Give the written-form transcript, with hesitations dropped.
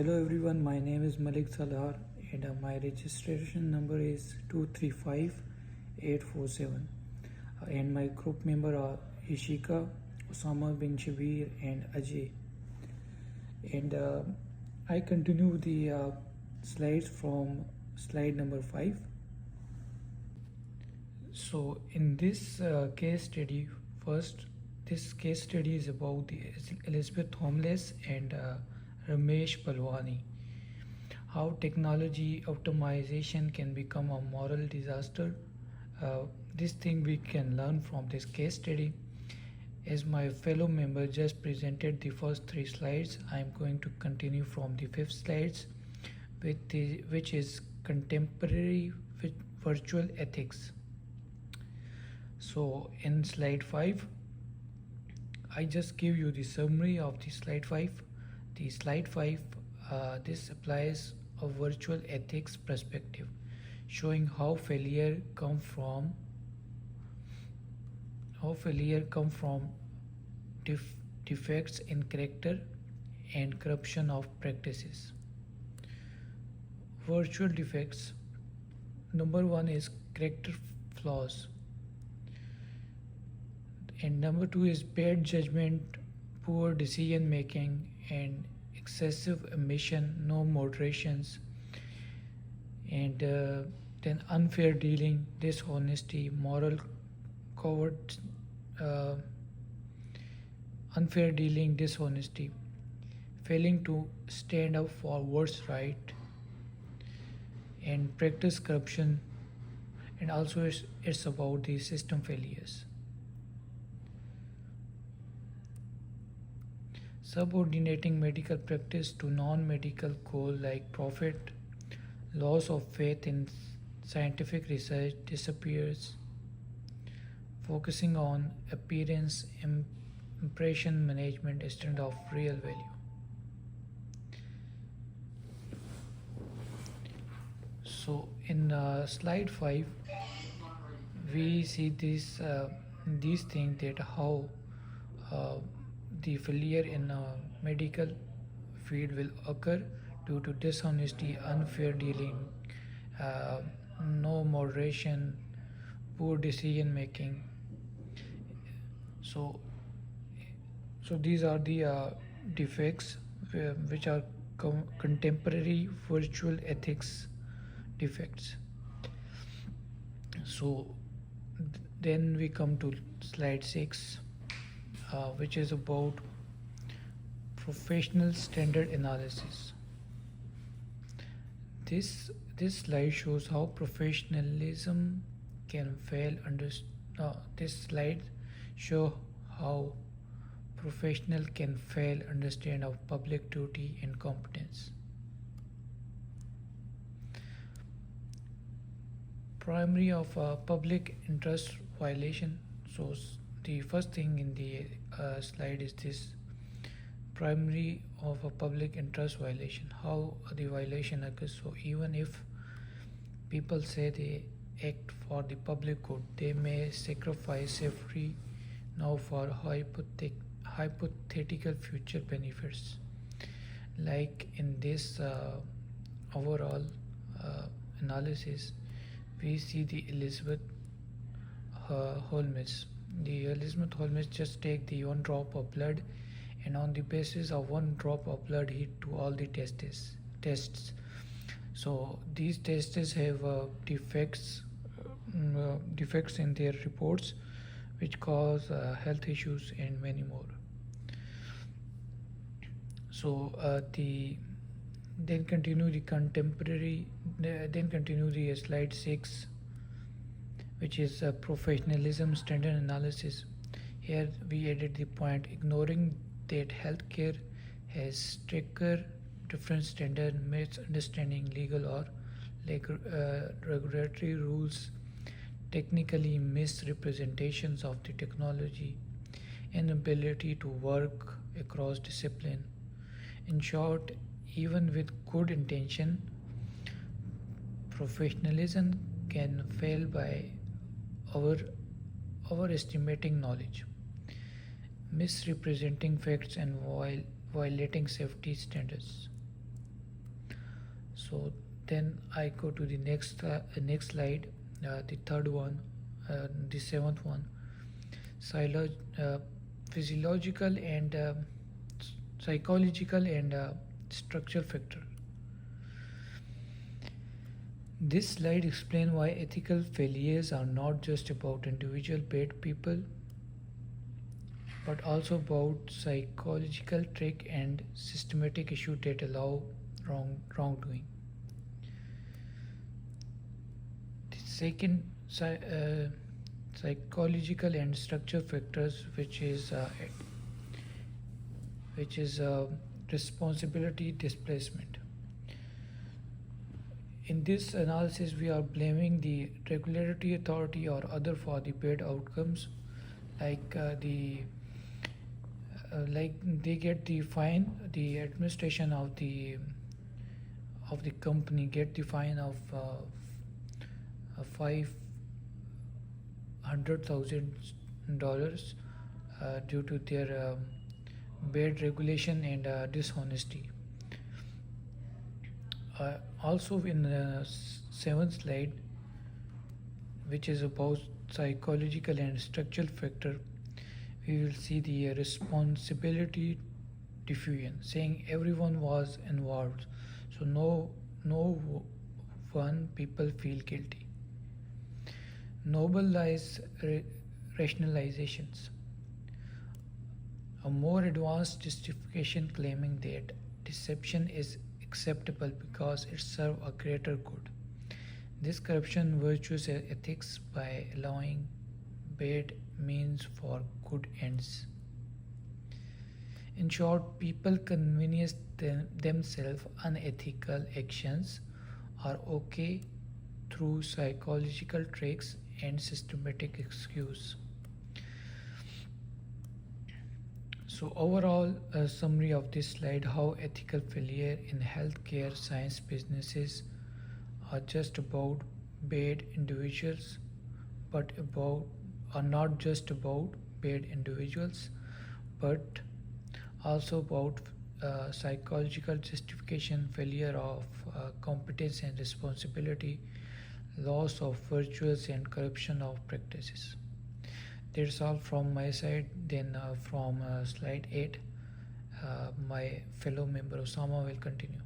Hello everyone, my name is Malik Salar and my registration number is 235847 and my group member are Ishika, Osama bin Shabir and Ajay. And I continue the slides from slide number 5. So in this case study, first this case study is about the Elizabeth Holmes and Ramesh Palwani. How technology optimization can become a moral disaster. This thing we can learn from this case study. As my fellow member just presented the first 3 slides, I am going to continue from the 5th slides, which is contemporary virtual ethics. So in slide 5, I just give you the summary of the slide 5. The slide 5, this applies a virtual ethics perspective, showing how failure come from defects in character and corruption of practices. Virtual defects. Number 1 is character flaws, and number 2 is bad judgment, poor decision making, and excessive ambition, no moderations, and then unfair dealing, dishonesty, moral coward, unfair dealing, dishonesty, failing to stand up for what's right, and practice corruption, and also it's about the system failures. Subordinating medical practice to non-medical goal like profit, loss of faith in scientific research disappears, focusing on appearance impression management instead of real value. So in slide 5, we see these things, that how the failure in medical field will occur due to dishonesty, unfair dealing, no moderation, poor decision making. So these are the defects which are contemporary virtual ethics defects. So then we come to slide 6, which is about professional standard analysis. This slide shows how professionalism can fail this slide show how professional can fail understand of public duty and competence. Primary of public interest violation. So the first thing in the slide is this primary of a public interest violation, how the violation occurs. So even if people say they act for the public good, they may sacrifice safety now for hypothetical future benefits. Like in this overall analysis, we see the Elizabeth Holmes. The Elizabeth Holmes just take the 1 drop of blood, and on the basis of 1 drop of blood he do all the tests. So these tests have defects in their reports, which cause health issues and many more. So then continue the slide 6, which is professionalism standard analysis. Here we added the point ignoring that healthcare has stricter different standard, misunderstanding legal or regulatory rules, technically misrepresentations of the technology, inability to work across discipline. In short, even with good intention, professionalism can fail by overestimating knowledge, misrepresenting facts, and violating safety standards. So then I go to the next slide, the third one, the seventh one, Psylo- uh, physiological and psychological and structural factor. This slide explains why ethical failures are not just about individual bad people, but also about psychological trick and systematic issue that allow wrongdoing. The second psychological and structural factors, which is responsibility displacement. In this analysis, we are blaming the regulatory authority or other for the bad outcomes, like like they get the fine, the administration of the company get the fine of $500,000 due to their bad regulation and dishonesty. Also, in the seventh slide, which is about psychological and structural factor, we will see the responsibility diffusion, saying everyone was involved, so no one people feel guilty. Noble lies rationalizations. A more advanced justification claiming that deception is acceptable because it serves a greater good. This corruption virtues ethics by allowing bad means for good ends. In short, people convenience themselves unethical actions are okay through psychological tricks and systematic excuse. So overall, a summary of this slide: how ethical failure in healthcare, science, businesses are just about bad individuals, but about are not just about bad individuals, but also about psychological justification, failure of competence and responsibility, loss of virtues, and corruption of practices. That's all from my side. Then from slide 8, my fellow member Osama will continue.